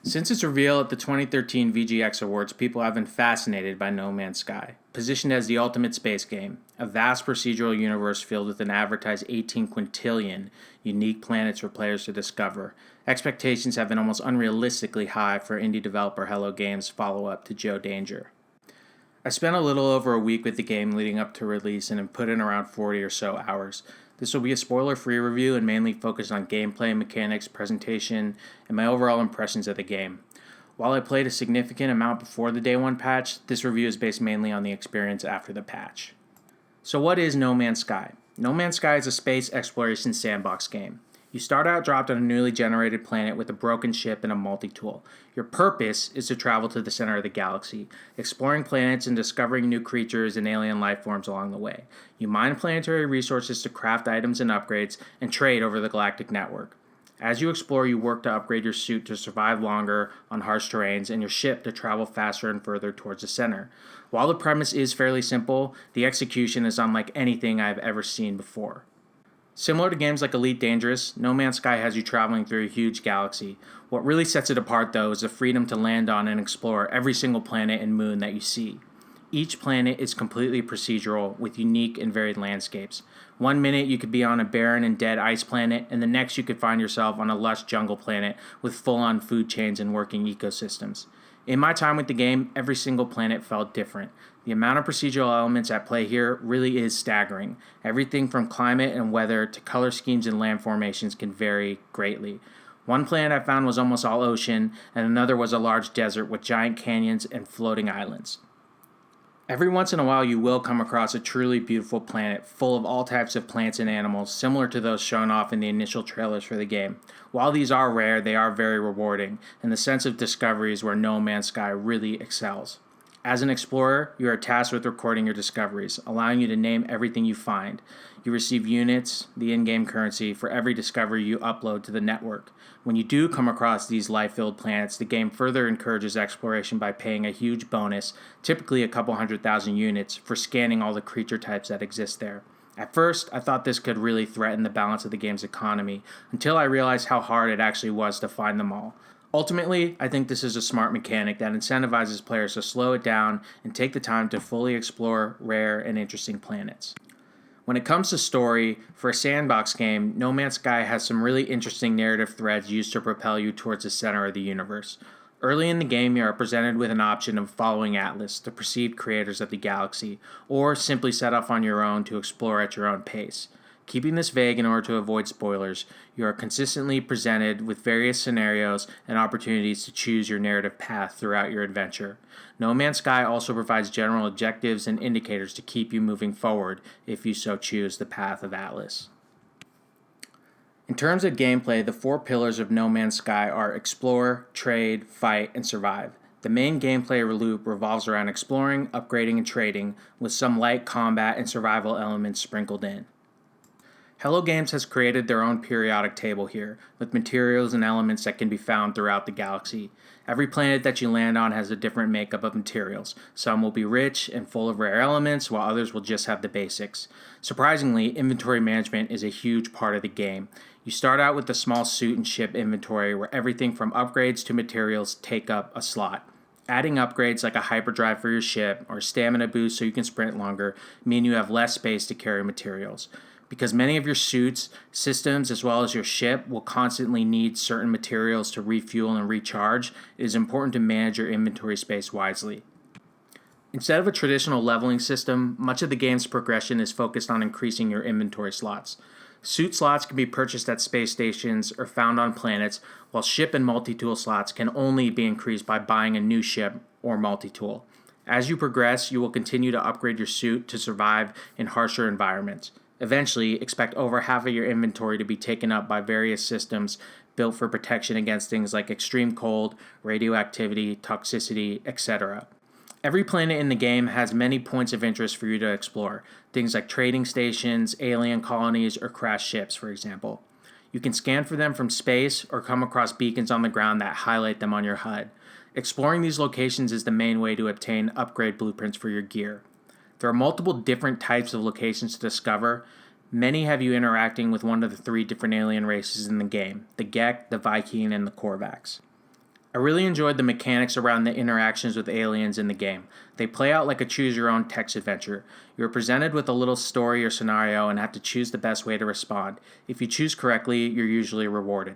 Since its reveal at the 2013 VGX Awards, people have been fascinated by No Man's Sky. Positioned as the ultimate space game, a vast procedural universe filled with an advertised 18 quintillion unique planets for players to discover, expectations have been almost unrealistically high for indie developer Hello Games' follow-up to Joe Danger. I spent a little over a week with the game leading up to release and have put in around 40 or so hours. This will be a spoiler-free review and mainly focused on gameplay, mechanics, presentation, and my overall impressions of the game. While I played a significant amount before the Day 1 patch, this review is based mainly on the experience after the patch. So what is No Man's Sky? No Man's Sky is a space exploration sandbox game. You start out dropped on a newly generated planet with a broken ship and a multi-tool. Your purpose is to travel to the center of the galaxy, exploring planets and discovering new creatures and alien life forms along the way. You mine planetary resources to craft items and upgrades and trade over the galactic network. As you explore, you work to upgrade your suit to survive longer on harsh terrains and your ship to travel faster and further towards the center. While the premise is fairly simple, the execution is unlike anything I've ever seen before. Similar to games like Elite Dangerous, No Man's Sky has you traveling through a huge galaxy. What really sets it apart, though, is the freedom to land on and explore every single planet and moon that you see. Each planet is completely procedural, with unique and varied landscapes. One minute you could be on a barren and dead ice planet, and the next you could find yourself on a lush jungle planet with full-on food chains and working ecosystems. In my time with the game, every single planet felt different. The amount of procedural elements at play here really is staggering. Everything from climate and weather to color schemes and land formations can vary greatly. One planet I found was almost all ocean, and another was a large desert with giant canyons and floating islands. Every once in a while you will come across a truly beautiful planet full of all types of plants and animals similar to those shown off in the initial trailers for the game. While these are rare, they are very rewarding, and the sense of discovery is where No Man's Sky really excels. As an explorer, you are tasked with recording your discoveries, allowing you to name everything you find. You receive units, the in-game currency, for every discovery you upload to the network. When you do come across these life-filled planets, the game further encourages exploration by paying a huge bonus, typically a couple 100,000 units, for scanning all the creature types that exist there. At first, I thought this could really threaten the balance of the game's economy, until I realized how hard it actually was to find them all. Ultimately, I think this is a smart mechanic that incentivizes players to slow it down and take the time to fully explore rare and interesting planets. When it comes to story, for a sandbox game, No Man's Sky has some really interesting narrative threads used to propel you towards the center of the universe. Early in the game, you are presented with an option of following Atlas, the perceived creators of the galaxy, or simply set off on your own to explore at your own pace. Keeping this vague in order to avoid spoilers, you are consistently presented with various scenarios and opportunities to choose your narrative path throughout your adventure. No Man's Sky also provides general objectives and indicators to keep you moving forward if you so choose the path of Atlas. In terms of gameplay, the four pillars of No Man's Sky are explore, trade, fight, and survive. The main gameplay loop revolves around exploring, upgrading, and trading, with some light combat and survival elements sprinkled in. Hello Games has created their own periodic table here, with materials and elements that can be found throughout the galaxy. Every planet that you land on has a different makeup of materials. Some will be rich and full of rare elements, while others will just have the basics. Surprisingly, inventory management is a huge part of the game. You start out with a small suit and ship inventory where everything from upgrades to materials take up a slot. Adding upgrades like a hyperdrive for your ship or stamina boost so you can sprint longer mean you have less space to carry materials. Because many of your suits, systems, as well as your ship will constantly need certain materials to refuel and recharge, it is important to manage your inventory space wisely. Instead of a traditional leveling system, much of the game's progression is focused on increasing your inventory slots. Suit slots can be purchased at space stations or found on planets, while ship and multi-tool slots can only be increased by buying a new ship or multi-tool. As you progress, you will continue to upgrade your suit to survive in harsher environments. Eventually, expect over half of your inventory to be taken up by various systems built for protection against things like extreme cold, radioactivity, toxicity, etc. Every planet in the game has many points of interest for you to explore, things like trading stations, alien colonies, or crashed ships, for example. You can scan for them from space or come across beacons on the ground that highlight them on your HUD. Exploring these locations is the main way to obtain upgrade blueprints for your gear. There are multiple different types of locations to discover. Many have you interacting with one of the three different alien races in the game, the Gek, the Viking, and the Korvax. I really enjoyed the mechanics around the interactions with aliens in the game. They play out like a choose-your-own text adventure. You are presented with a little story or scenario and have to choose the best way to respond. If you choose correctly, you're usually rewarded.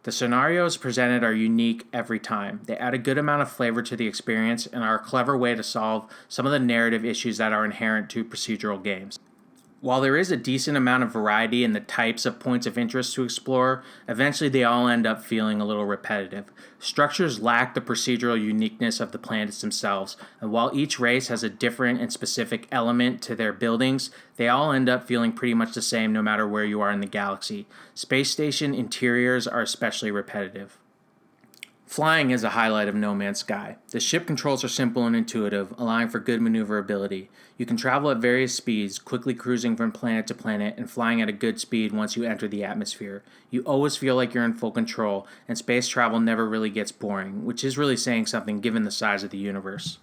The scenarios presented are unique every time. They add a good amount of flavor to the experience and are a clever way to solve some of the narrative issues that are inherent to procedural games. While there is a decent amount of variety in the types of points of interest to explore, eventually they all end up feeling a little repetitive. Structures lack the procedural uniqueness of the planets themselves, and while each race has a different and specific element to their buildings, they all end up feeling pretty much the same no matter where you are in the galaxy. Space station interiors are especially repetitive. Flying is a highlight of No Man's Sky. The ship controls are simple and intuitive, allowing for good maneuverability. You can travel at various speeds, quickly cruising from planet to planet and flying at a good speed once you enter the atmosphere. You always feel like you're in full control, and space travel never really gets boring, which is really saying something given the size of the universe.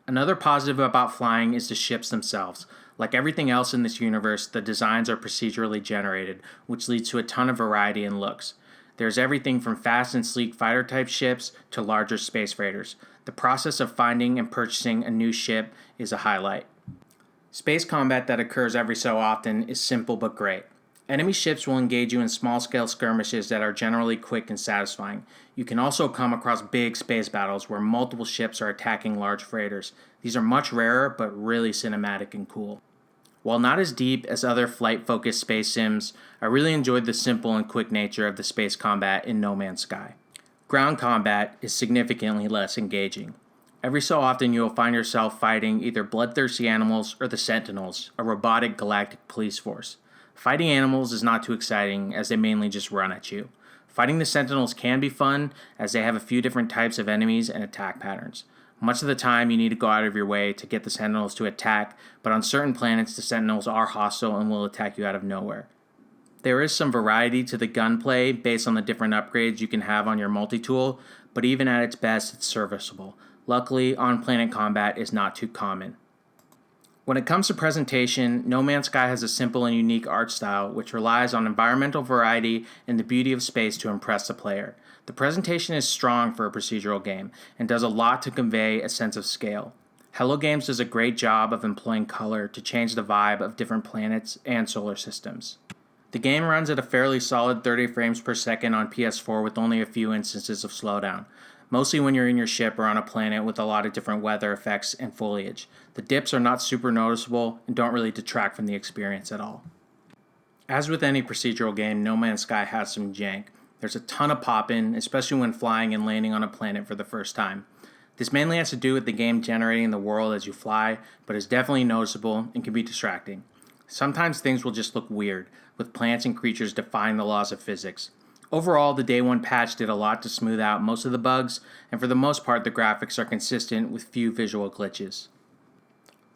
Another positive about flying is the ships themselves. Like everything else in this universe, the designs are procedurally generated, which leads to a ton of variety in looks. There's everything from fast and sleek fighter-type ships to larger space freighters. The process of finding and purchasing a new ship is a highlight. Space combat that occurs every so often is simple but great. Enemy ships will engage you in small-scale skirmishes that are generally quick and satisfying. You can also come across big space battles where multiple ships are attacking large freighters. These are much rarer but really cinematic and cool. While not as deep as other flight-focused space sims, I really enjoyed the simple and quick nature of the space combat in No Man's Sky. Ground combat is significantly less engaging. Every so often you will find yourself fighting either bloodthirsty animals or the Sentinels, a robotic galactic police force. Fighting animals is not too exciting as they mainly just run at you. Fighting the Sentinels can be fun as they have a few different types of enemies and attack patterns. Much of the time, you need to go out of your way to get the Sentinels to attack, but on certain planets, the Sentinels are hostile and will attack you out of nowhere. There is some variety to the gunplay based on the different upgrades you can have on your multi-tool, but even at its best, it's serviceable. Luckily, on-planet combat is not too common. When it comes to presentation, No Man's Sky has a simple and unique art style which relies on environmental variety and the beauty of space to impress the player. The presentation is strong for a procedural game and does a lot to convey a sense of scale. Hello Games does a great job of employing color to change the vibe of different planets and solar systems. The game runs at a fairly solid 30 frames per second on PS4 with only a few instances of slowdown, mostly when you're in your ship or on a planet with a lot of different weather effects and foliage. The dips are not super noticeable and don't really detract from the experience at all. As with any procedural game, No Man's Sky has some jank. There's a ton of pop-in, especially when flying and landing on a planet for the first time. This mainly has to do with the game generating the world as you fly, but is definitely noticeable and can be distracting. Sometimes things will just look weird, with plants and creatures defying the laws of physics. Overall, the Day 1 patch did a lot to smooth out most of the bugs, and for the most part the graphics are consistent with few visual glitches.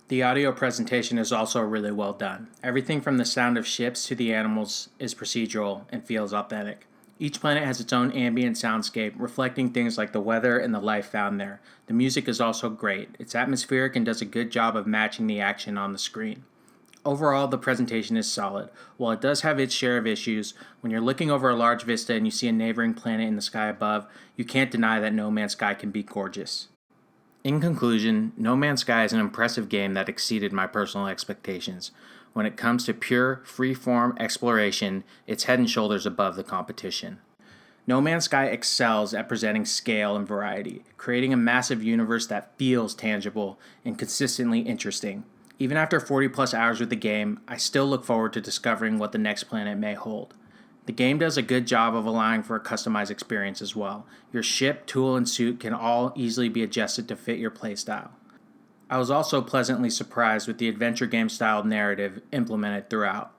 The audio presentation is also really well done. Everything from the sound of ships to the animals is procedural and feels authentic. Each planet has its own ambient soundscape, reflecting things like the weather and the life found there. The music is also great. It's atmospheric and does a good job of matching the action on the screen. Overall, the presentation is solid. While it does have its share of issues, when you're looking over a large vista and you see a neighboring planet in the sky above, you can't deny that No Man's Sky can be gorgeous. In conclusion, No Man's Sky is an impressive game that exceeded my personal expectations. When it comes to pure, free-form exploration, it's head and shoulders above the competition. No Man's Sky excels at presenting scale and variety, creating a massive universe that feels tangible and consistently interesting. Even after 40 plus hours with the game, I still look forward to discovering what the next planet may hold. The game does a good job of allowing for a customized experience as well. Your ship, tool, and suit can all easily be adjusted to fit your playstyle. I was also pleasantly surprised with the adventure game style narrative implemented throughout.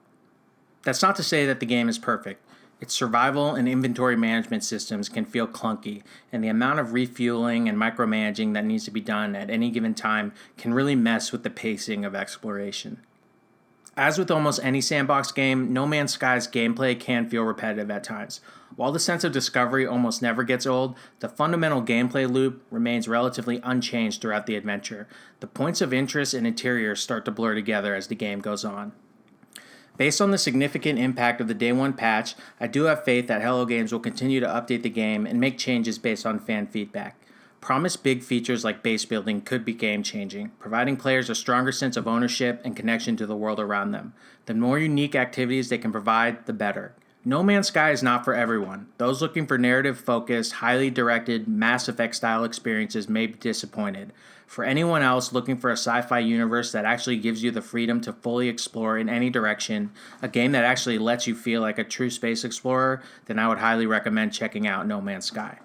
That's not to say that the game is perfect. Its survival and inventory management systems can feel clunky, and the amount of refueling and micromanaging that needs to be done at any given time can really mess with the pacing of exploration. As with almost any sandbox game, No Man's Sky's gameplay can feel repetitive at times. While the sense of discovery almost never gets old, the fundamental gameplay loop remains relatively unchanged throughout the adventure. The points of interest and interiors start to blur together as the game goes on. Based on the significant impact of the Day 1 patch, I do have faith that Hello Games will continue to update the game and make changes based on fan feedback. Promised big features like base building could be game-changing, providing players a stronger sense of ownership and connection to the world around them. The more unique activities they can provide, the better. No Man's Sky is not for everyone. Those looking for narrative-focused, highly directed, Mass Effect-style experiences may be disappointed. For anyone else looking for a sci-fi universe that actually gives you the freedom to fully explore in any direction, a game that actually lets you feel like a true space explorer, then I would highly recommend checking out No Man's Sky.